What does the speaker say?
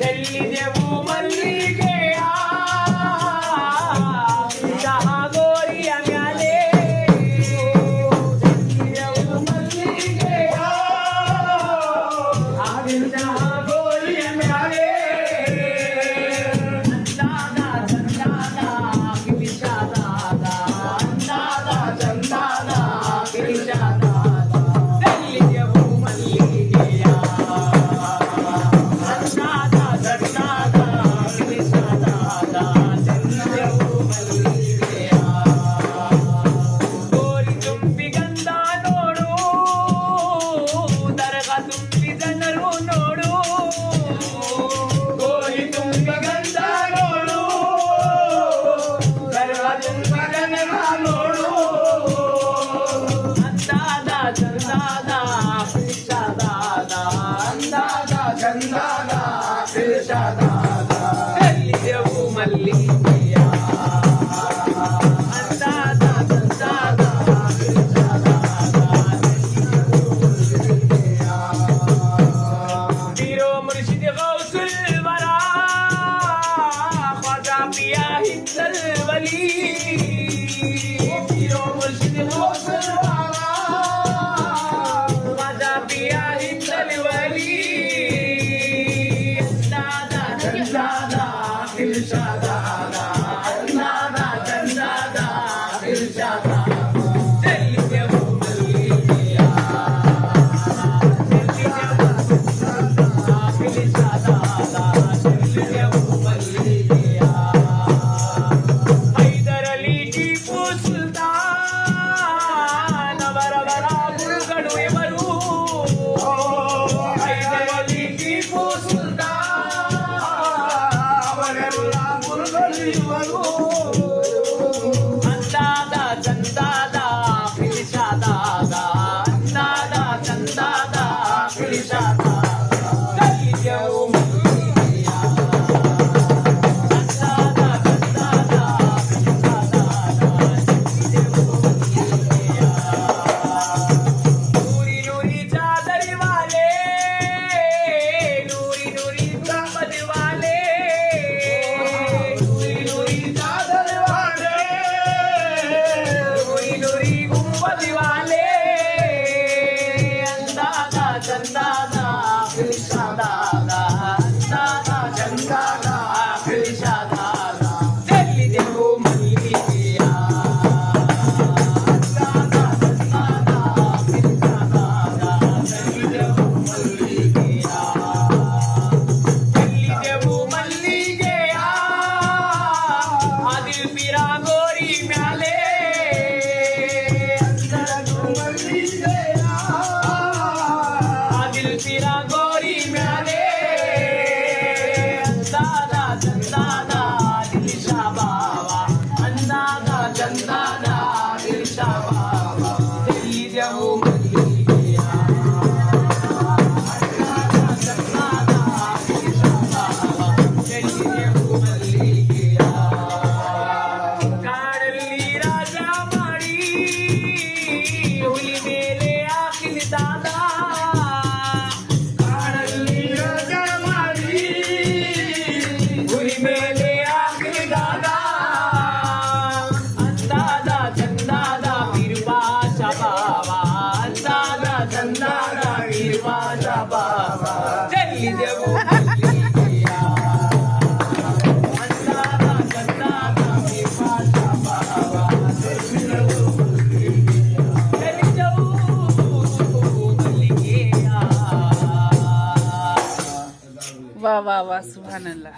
ಚೆಲ್ಲಿದೆವು ಮಲ್ಲಿಗೆಯ ಚಹ ಗೋರಿಯ ಮ್ಯಾಲೆ ಚೆಲ್ಲಿದೆವು ಮಲ್ಲಿಗೆಯ ಚಹ ಗೋರಿಯ ಮ್ಯಾಲೆ ಅಂದಾದ ಚಂದಾದ ಕಿವಿಷಾದಾದ ಅಂದಾದ ಚಂದಾದ ಕಿವಿಷಾದಾದ ಚೆಲ್ಲಿದೆವು ಮಲ್ಲಿಗೆಯ ಚೆಲ್ಲಿದೆವು ಮಲ್ಲಿಗೆಯ ಅಂದಾದ ಚಂದಾದ ಪೀರೋ ಮುರ್ಶಿದ್ ಗೌಸುಲ್ ವರಾ ಖ್ವಾಜಾ ಪಿಯಾ ಹಿದ್ದಲ್ ವಲಿ ಪೀರೋ ಮುರ್ಶಿದ್ ಗೌಸುಲ್ ವರಾ ಖ್ವಾಜಾ ಪಿಯಾ ಹಿದ್ದಲ್ ವಲಿ ಇರ್ಷಾದಾದ ಅಂದಾದ ಚಂದಾದ ಇರ್ಷಾದಾದ ಚೆಲ್ಲಿದೆವು ಮಲ್ಲಿಗೆಯ ಚೆಲ್ಲಿದೆವು ಮಲ್ಲಿಗೆಯ ಹೈದರಲಿ ಟಿಪ್ಪು ಸುಲ್ತಾನ್ ಅವರವರ ಗುರುಗಳು ಇವರು ಹೈದರಲಿ ಟಿಪ್ಪು ಅಂದಾದ ಚಂದಾದ ಕಿವಿಷಾದಾದ ಅಂದಾದ ಚಂದಾದ ಕಿವಿಷಾದಾದ ಚೆಲ್ಲಿದೆವು ಮಲ್ಲಿಗೆಯ ಅಂದಾದ ಚಂದಾದ ಕಿವಿಷಾದಾದ ಚೆಲ್ಲಿದೆವು ಮಲ್ಲಿಗೆಯ ನೂರಿ ನೂರಿ ಚಾದರಿ ವಾಲೆ ನೂರಿ ನೂರಿ ಗುಂಬದ್ ವಾಲೆ ದಿವಾಲೆ ಅಂದಾದ ಚಂದಾದ ಇರ್ಷಾದಾದ ಅಂದಾದ ಚಂದಾದ ಇರ್ಷಾದಾದ ಚೆಲ್ಲಿದೆವು ಮಲ್ಲಿಗೆಯ ಅಂದಾದ ಚಂದಾದ ಇರ್ಷಾದಾದ ಚೆಲ್ಲಿದೆವು ಮಲ್ಲಿಗೆಯ ಚೆಲ್ಲಿದೆವು ಮಲ್ಲಿಗೆಯ ಆದಿಲ್ ಪೀರ ಗೋರಿ ಮ್ಯಾಲೆ ಪಿರಾ ಗೋರಿ ಮ್ಯಾಲೆ ಅಂದಾದ ಚಂದಾದ ದಿಶಾ ಬಾವ ಅಂದಾದ ಚಂದಾದ ದಿಶಾ ಬಾವ ಚೆಲ್ಲಿದೆವು ಮಲ್ಲಿಗೆಯ ಅಂದಾದ ಚಂದಾದ ದಿಶಾ ಬಾವ ಚೆಲ್ಲಿದೆವು ಮಲ್ಲಿಗೆಯ ಕಾಡಲ್ಲಿ ರಾಜ ಮಾಡಿ ಹುಲಿ ಮೇಲೆ ಹಾಕಿದಾದ ಚೆಲ್ಲಿದೆವು ಮಲ್ಲಿಗೆಯ ಅಂದಾದ ಚಂದಾದ ಚೆಲ್ಲಿದೆವು ಮಲ್ಲಿಗೆಯ वाह वाह वाह सुभान अल्लाह।